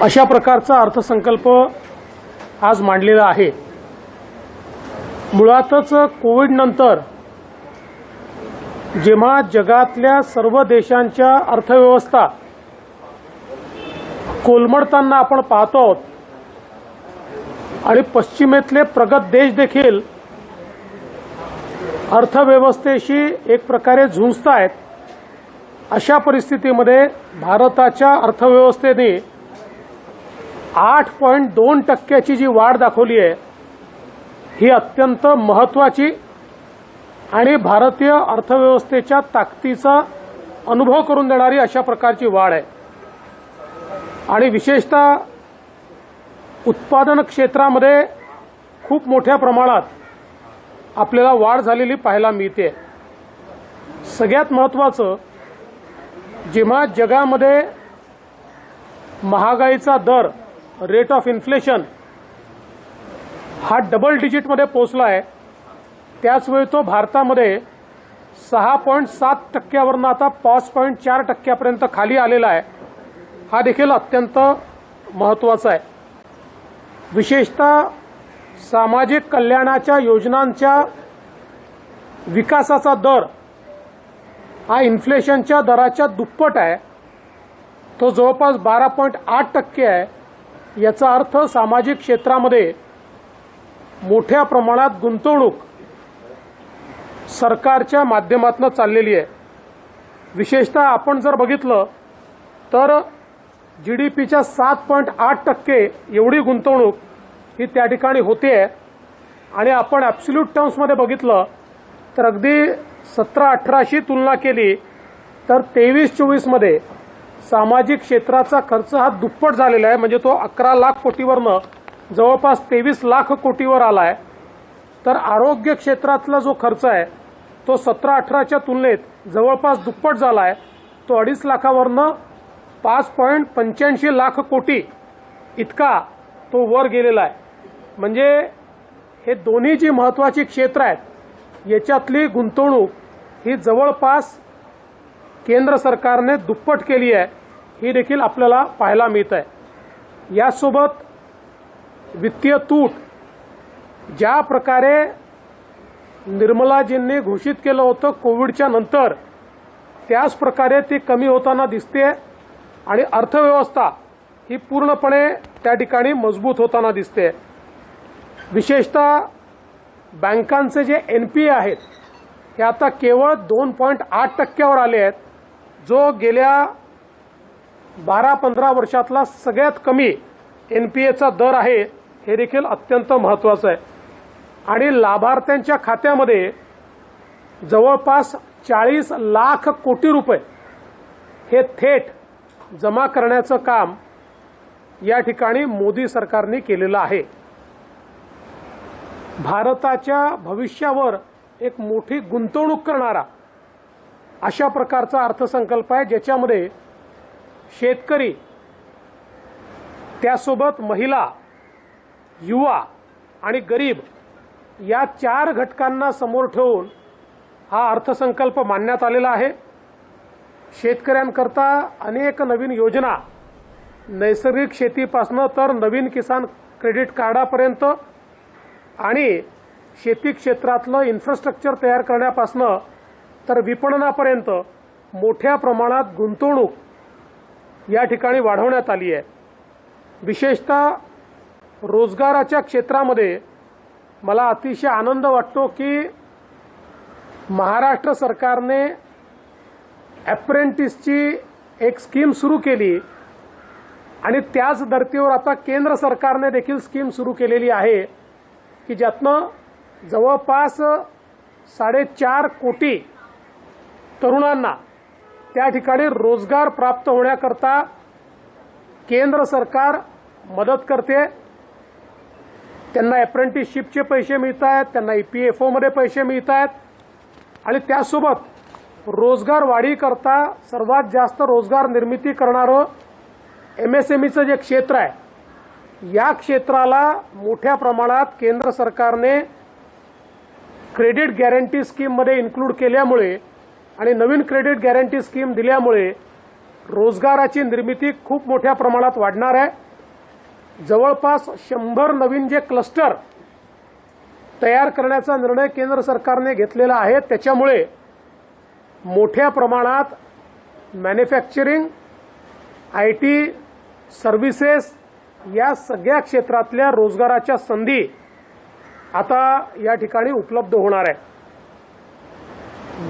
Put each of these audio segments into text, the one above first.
अशा प्रकारचा अर्थसंकल्प आज मांडलेला आहे। मुळातच कोविड नंतर जेव्हा जगातल्या सर्व देशांच्या अर्थव्यवस्था कोलमडताना आपण पाहतो आहोत आणि पश्चिमेतले प्रगत देश देखील अर्थव्यवस्थेशी एक प्रकारे झुंजतायत, अशा परिस्थितीमध्ये भारताच्या अर्थव्यवस्थेने 8.2% जी वाढ दाखवली आहे ही अत्यंत महत्त्वाची आणि भारतीय अर्थव्यवस्थेच्या ताकदीचा अनुभव करून देणारी अशा प्रकारची वाढ आहे। आणि विशेषतः उत्पादन क्षेत्रामध्ये खूप मोठ्या प्रमाणात आपल्याला वाढ झालेली पाहायला मिळते। सगळ्यात महत्त्वाचं, जेव्हा जगामध्ये महागाईचा दर रेट ऑफ इन्फ्लेशन हा डबल डिजिटमध्ये पोहोचला आहे, त्याचवेळी तो भारतामध्ये 6.7% वरून आता 5.4% पर्यंत खाली आलेला आहे। हा देखील अत्यंत महत्त्वाचा आहे। विशेषतः सामाजिक कल्याणाच्या योजनांच्या विकासाचा दर हा इन्फ्लेशनच्या दराच्या दुप्पट आहे, तो जवळपास 12.8% आहे। याचा अर्थ सामाजिक क्षेत्रामध्ये मोठ्या प्रमाणात गुंतवणूक सरकारच्या माध्यमातून चाललेली आहे। विशेषतः आपण जर बघितलं तर जीडीपीच्या 7.8% एवढी गुंतवणूक ही त्या ठिकाणी होते आहे। आणि आपण ॲब्सोल्यूट टर्म्समध्ये बघितलं तर अगदी 17-18शी तुलना केली तर 23-24 मध्ये सामाजिक क्षेत्राचा खर्च हा दुप्पट झालेला आहे, म्हणजे तो 11 लाख कोटीवरनं जवळपास 23 लाख कोटीवर आला आहे। तर आरोग्य क्षेत्रातला जो खर्च आहे तो 17-18च्या तुलनेत जवळपास दुप्पट झाला आहे, तो 2.5 लाखावरनं 5.85 लाख कोटी इतका तो वर गेलेला आहे। म्हणजे हे दोन्ही जी महत्त्वाची क्षेत्र आहेत याच्यातली गुंतवणूक ही जवळपास केंद्र सरकारने दुप्पट केली आहे, ही देखील आपल्याला पाहायला मिळत आहे। यासोबत वित्तीय तूट ज्या प्रकारे निर्मलाजींनी घोषित केलं होतं कोविडच्या नंतर, त्याच प्रकारे ती कमी होताना दिसते आणि अर्थव्यवस्था ही पूर्णपणे त्या ठिकाणी मजबूत होताना दिसते। विशेषतः बँकांचे जे एनपीए आहेत हे आता केवळ 2.8% वर आले आहेत, जो गेल्या 12-15 वर्षातला सगळ्यात कमी एनपीएचा दर आहे। हे देखील अत्यंत महत्त्वाचं आहे। आणि लाभार्थ्यांच्या खात्यामध्ये जवळपास 40 लाख कोटी रुपये हे थेट जमा करण्याचं काम या ठिकाणी मोदी सरकारने केलेलं आहे। भारताच्या भविष्यावर एक मोठी गुंतवणूक करणारा अशा प्रकारचा अर्थसंकल्प आहे, ज्याच्यामध्ये शेतकरी, त्यासोबत महिला, युवा आणि गरीब या 4 घटकांना समोर ठेवून हा अर्थसंकल्प मांडण्यात आलेला आहे। शेतकऱ्यांकरता अनेक नवीन योजना, नैसर्गिक शेतीपासून तर नवीन किसान क्रेडिट कार्डापर्यंत आणि शेती क्षेत्रातलं इन्फ्रास्ट्रक्चर तयार करण्यापासून तर विपणनापर्यंत मोठ्या प्रमाणात गुंतवणूक या ठिकाणी वाढवण्यात आली आहे। विशेषतः रोजगाराच्या क्षेत्रामध्ये मला अतिशय आनंद वाटतो की महाराष्ट्र सरकारने अप्रेंटिसची एक स्कीम सुरू केली आणि त्याच धर्तीवर आता केंद्र सरकारने देखील स्कीम सुरू केलेली आहे की ज्यातनं जवळपास 4.5 कोटी तरुणांना त्या ठिकाणी रोजगार प्राप्त होण्याकरता केंद्र सरकार मदत करते। त्यांना अप्रेंटिसशिपचे पैसे मिळत आहेत, त्यांना EPFOमध्ये पैसे मिळत आहेत आणि त्यासोबत रोजगार वाढीकरता सर्वात जास्त रोजगार निर्मिती करणारं MSMEचं जे क्षेत्र आहे, या क्षेत्राला मोठ्या प्रमाणात केंद्र सरकारने क्रेडिट गॅरंटी स्कीममध्ये इन्क्लूड केल्यामुळे आणि नवीन क्रेडिट गॅरंटी स्कीम दिल्यामुळे रोजगाराची निर्मिती खूप मोठ्या प्रमाणात वाढणार आहे जवळपास 100 नवीन जे क्लस्टर तयार करण्याचा निर्णय केंद्र सरकारने घेतलेला आहे। त्याच्यामुळे मोठ्या प्रमाणात मॅन्युफॅक्चरिंग, IT, सर्व्हिसेस या सगळ्या क्षेत्रातल्या रोजगाराच्या संधी आता या ठिकाणी उपलब्ध होणार आहे।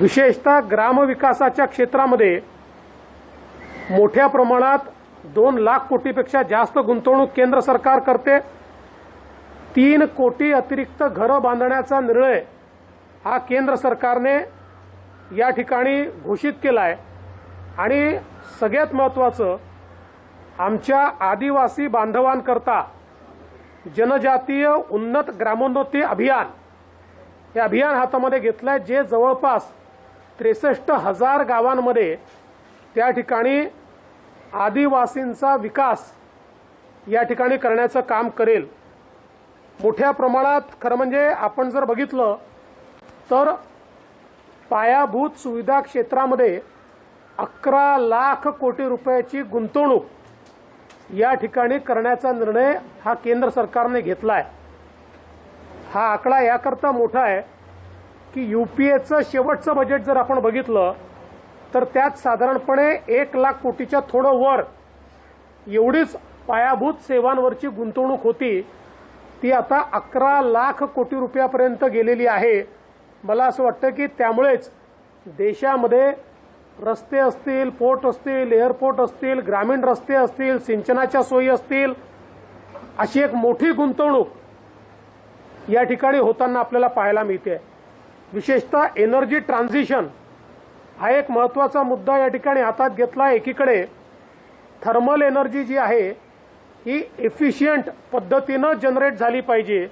विशेषतः ग्रामविकासाच्या क्षेत्रामध्ये मोठ्या प्रमाणात 2 लाख कोटीपेक्षा जास्त गुंतवणूक केंद्र सरकार करते। 3 कोटी अतिरिक्त घरं बांधण्याचा निर्णय हा केंद्र सरकारने या ठिकाणी घोषित केला आहे। आणि सगळ्यात महत्त्वाचं, आमच्या आदिवासी बांधवांकरता जनजातीय उन्नत ग्रामोन्नती अभियान हे अभियान हातामध्ये घेतलंय, जे जवळपास 63,000 गावांमध्ये त्या ठिकाणी आदिवासींचा विकास या ठिकाणी करण्याचं काम करेल। मोठ्या प्रमाणात खरं म्हणजे आपण जर बघितलं तर पायाभूत सुविधा क्षेत्रामध्ये 11 लाख कोटी रुपयाची गुंतवणूक या ठिकाणी करण्याचा निर्णय हा केंद्र सरकारने घेतला आहे। हा आकडा याकरता मोठा आहे की UPAचं शेवटचं बजेट जर आपण बघितलं तर त्यात साधारणपणे 1 लाख कोटीच्या थोडं वर एवढीच पायाभूत सेवांवरची गुंतवणूक होती, ती आता 11 लाख कोटी रुपयापर्यंत गेलेली आहे। मला असं वाटतं की त्यामुळेच देशामध्ये रस्ते असतील, पोर्ट असतील, एअरपोर्ट असतील, ग्रामीण रस्ते असतील, सिंचनाच्या सोयी असतील, अशी एक मोठी गुंतवणूक या ठिकाणी होताना आपल्याला पाहायला मिळते। विशेषतः एनर्जी ट्रान्झिशन हा एक महत्त्वाचा मुद्दा या ठिकाणी हातात घेतला। एकीकडे थर्मल एनर्जी जी आहे ही एफिशियंट पद्धतीनं जनरेट झाली पाहिजे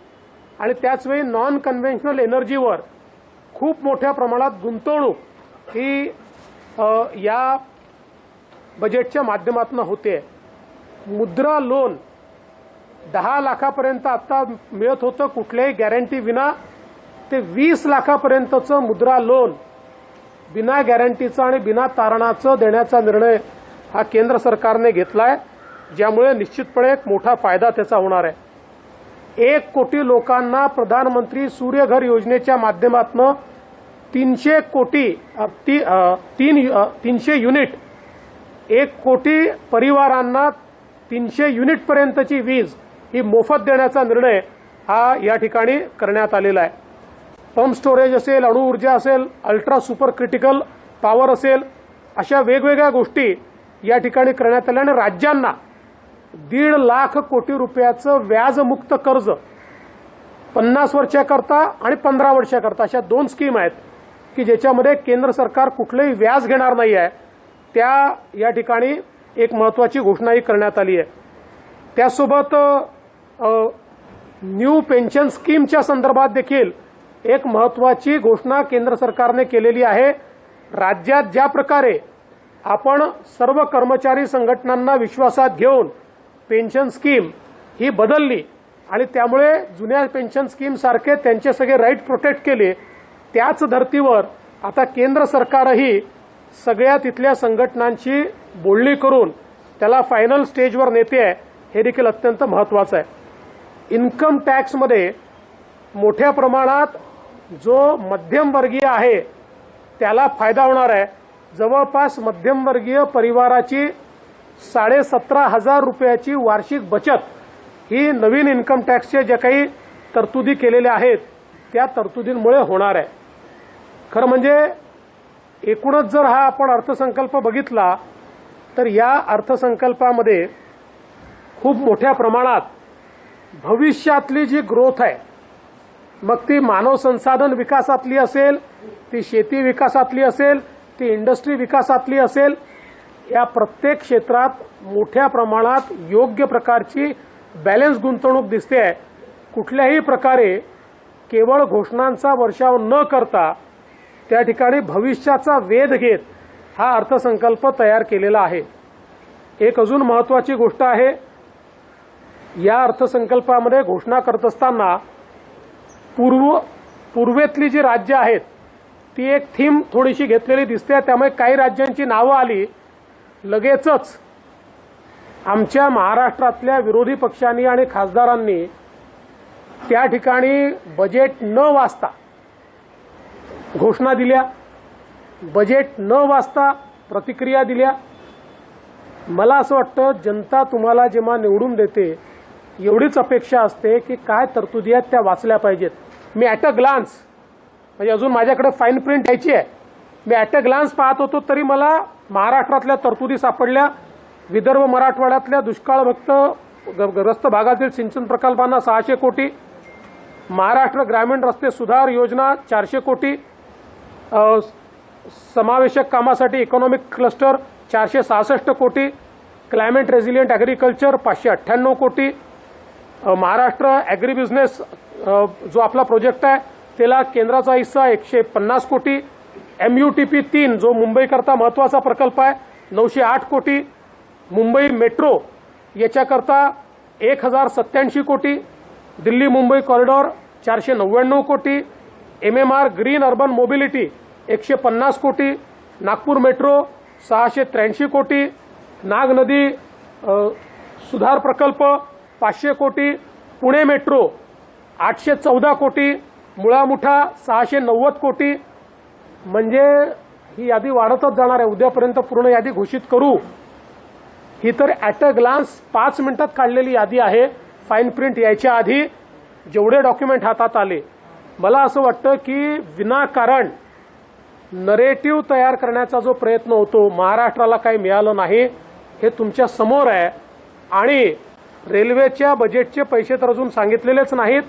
आणि त्याचवेळी नॉन कन्व्हेन्शनल एनर्जीवर खूप मोठ्या प्रमाणात गुंतवणूक ही या बजेटच्या माध्यमातून होते। मुद्रा लोन 10 लाखापर्यंत आता मिळत होतं कुठल्याही गॅरंटी विना, ते 20 लाखापर्यंतचं मुद्रा लोन बिना गॅरंटीचं आणि बिना तारणाचं देण्याचा निर्णय हा केंद्र सरकारने घेतलाय, ज्यामुळे निश्चितपणे एक मोठा फायदा त्याचा होणार आहे। 1 कोटी लोकांना प्रधानमंत्री सूर्यघर योजनेच्या माध्यमातून 300 कोटी 300 युनिट 1 कोटी परिवारांना 300 युनिट पर्यंतची वीज ही मोफत देण्याचा निर्णय हा या ठिकाणी करण्यात आलेला आहे। पंप स्टोरेज असेल, अणुऊर्जा असेल, अल्ट्रा सुपर क्रिटिकल पॉवर असेल, अशा वेगवेगळ्या गोष्टी या ठिकाणी करण्यात आल्या आणि राज्यांना 1.5 लाख कोटी रुपयाचं व्याजमुक्त कर्ज 50 वर्षाकरता आणि 15 वर्षाकरता अशा 2 स्कीम आहेत की ज्याच्यामध्ये केंद्र सरकार कुठलेही व्याज घेणार नाही आहे। त्या या ठिकाणी एक महत्त्वाची घोषणाही करण्यात आली आहे। त्यासोबत न्यू पेन्शन स्कीमच्या संदर्भात देखील एक महत्त्वाची घोषणा केंद्र सरकारने केलेली आहे। राज्यात ज्या प्रकारे आपण सर्व कर्मचारी संघटनांना विश्वासात घेऊन पेन्शन स्कीम ही बदलली आणि त्यामुळे जुन्या पेन्शन स्कीम सारखे त्यांचे सगळे राईट प्रोटेक्ट केले, त्याच धर्तीवर आता केंद्र सरकारही सगळ्या तिथल्या संघटनांची बोलणी करून त्याला फायनल स्टेजवर नेते आहे, हे देखील अत्यंत महत्त्वाचं आहे। इन्कम टॅक्समध्ये मोठ्या प्रमाणात जो मध्यमवर्गीय आहे त्याला फायदा होणार आहे। जवळपास मध्यमवर्गीय परिवाराची 17,500 रुपयाची वार्षिक बचत ही नवीन इन्कम टॅक्सचे जे काही तरतुदी केलेल्या आहेत त्या तरतुदींमुळे होणार आहे। खरं म्हणजे एकूणच जर हा आपण अर्थसंकल्प बघितला तर या अर्थसंकल्पामध्ये खूप मोठ्या प्रमाणात भविष्यातली जी ग्रोथ आहे, मग ती मानव संसाधन विकासातली असेल, ती शेती विकासातली असेल, ती इंडस्ट्री विकासातली असेल, या प्रत्येक क्षेत्रात मोठ्या प्रमाणात योग्य प्रकारची बॅलन्स गुंतवणूक दिसते आहे। कुठल्याही प्रकारे केवळ घोषणांचा वर्षाव न करता त्या ठिकाणी भविष्याचा वेध घेत हा अर्थसंकल्प तयार केलेला आहे। एक अजून महत्त्वाची गोष्ट आहे, या अर्थसंकल्पामध्ये घोषणा करत असताना पूर्वेतली जी राज्य आहेत ती एक थीम थोडीशी घेतलेली दिसते, त्यामुळे काही राज्यांची नावं आली लगेचच आमच्या महाराष्ट्रातल्या विरोधी पक्षांनी आणि खासदारांनी त्या ठिकाणी बजेट न वाचता घोषणा दिल्या, बजेट न वाचता प्रतिक्रिया दिल्या. मला असं वाटतं जनता तुम्हाला जेव्हा निवडून देते एवढीच अपेक्षा असते की काय तरतुदी आहेत त्या वाचल्या पाहिजेत. मी ॲट अ ग्लान्स, म्हणजे अजून माझ्याकडे फाईन प्रिंट यायची आहे, मी ॲट अ ग्लान्स पाहत होतो तरी मला महाराष्ट्रातल्या तरतुदी सापडल्या. विदर्भ मराठवाड्यातल्या दुष्काळग्रस्त भागातील सिंचन प्रकल्पांना 600 कोटी, महाराष्ट्र ग्रामीण रस्ते सुधार योजना 400 कोटी, समावेशक कामासाठी इकॉनॉमिक क्लस्टर 466 कोटी, क्लायमेट रेझिलियंट ॲग्रिकल्चर 598 कोटी, महाराष्ट्र ॲग्री बिझनेस जो आपला प्रोजेक्ट आहे त्याला केंद्राचा हिस्सा 150 कोटी, MUTP 3 जो मुंबईकरता महत्त्वाचा प्रकल्प आहे 908 कोटी, मुंबई मेट्रो याच्याकरता 1087 कोटी, दिल्ली मुंबई कॉरिडॉर 499 कोटी, MMR ग्रीन अर्बन मोबिलिटी 150 कोटी, नागपूर मेट्रो 683 कोटी, नाग नदी सुधार प्रकल्प 500 कोटी, पुणे मेट्रो 814 कोटी, मुळामुठा 690 कोटी. म्हणजे ही यादी वाढतच जाणार आहे. उद्यापर्यंत पूर्ण यादी घोषित करू. ही तर ॲट अ ग्लान्स 5 मिनिटात काढलेली यादी आहे. फाईन प्रिंट यायच्या आधी जेवढे डॉक्युमेंट हातात आले, मला असं वाटतं की विनाकारण नरेटिव्ह तयार करण्याचा जो प्रयत्न होतो, महाराष्ट्राला काही मिळालं नाही हे तुमच्या समोर आहे. आणि रेल्वेच्या बजेटचे पैसे तर अजून सांगितलेलेच नाहीत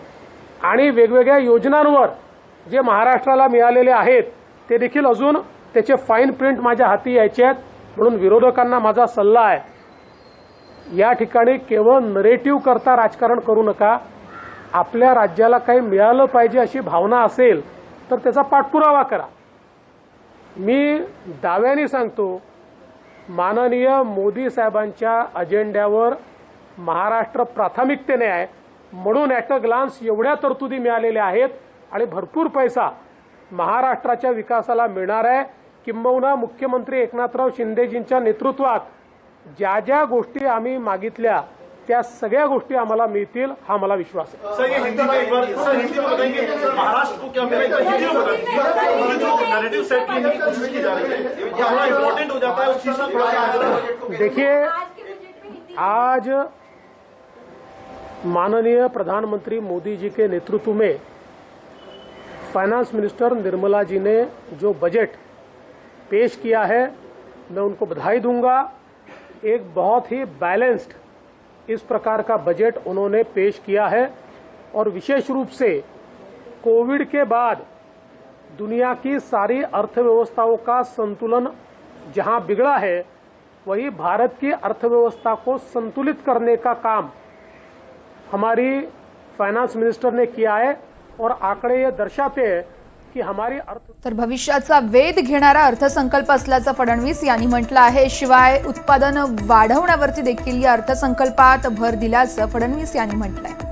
आणि वेगवेगळ्या योजनांवर जे महाराष्ट्राला मिळालेले आहेत ते देखील अजून त्याचे फाईन प्रिंट माझ्या हाती यायचे आहेत. म्हणून विरोधकांना माझा सल्ला आहे, या ठिकाणी केवळ नरेटिव्ह करता राजकारण करू नका. आपल्या राज्याला काही मिळालं पाहिजे अशी भावना असेल तर त्याचा पाठपुरावा करा. मी दाव्याने सांगतो, माननीय मोदी साहेबांच्या अजेंड्यावर महाराष्ट्र प्राथमिकतेने आहे. म्हणून ॲट अ ग्लान्स एवढ्या तरतुदी मिळालेल्या आहेत आणि भरपूर पैसा महाराष्ट्राच्या विकासाला मिळणार आहे. किंबहुना मुख्यमंत्री एकनाथराव शिंदेजींच्या नेतृत्वात ज्या ज्या गोष्टी आम्ही मागितल्या त्या सगळ्या गोष्टी आम्हाला मिळतील, हा मला विश्वास आहे. सर, ये हिंदी में एक बार सर हिंदी में बताएंगे महाराष्ट्र को क्या मिला, हिंदी में बताइए जो नैरेटिव सेट करने की कोशिश की जा रही है ये थोड़ा इम्पोर्टेंट हो जाता है, उस चीज का थोड़ा देखिए, आज माननीय प्रधानमंत्री मोदी जी के नेतृत्व में फाइनेंस मिनिस्टर निर्मला जी ने जो बजट पेश किया है, मैं उनको बधाई दूंगा. एक बहुत ही बैलेंस्ड इस प्रकार का बजट उन्होंने पेश किया है और विशेष रूप से कोविड के बाद दुनिया की सारी अर्थव्यवस्थाओं का संतुलन जहां बिगड़ा है, वही भारत की अर्थव्यवस्था को संतुलित करने का काम हमारी फाइनेंस मिनिस्टर ने किया है. और आंकड़े ये दर्शाते हैं की हमारी तर भविष्याचा वेध घेणारा अर्थसंकल्प असल्याचं फडणवीस यांनी म्हटलं आहे. शिवाय उत्पादन वाढवण्यावरती देखील या अर्थसंकल्पात भर दिल्याचं फडणवीस यांनी म्हटलंय.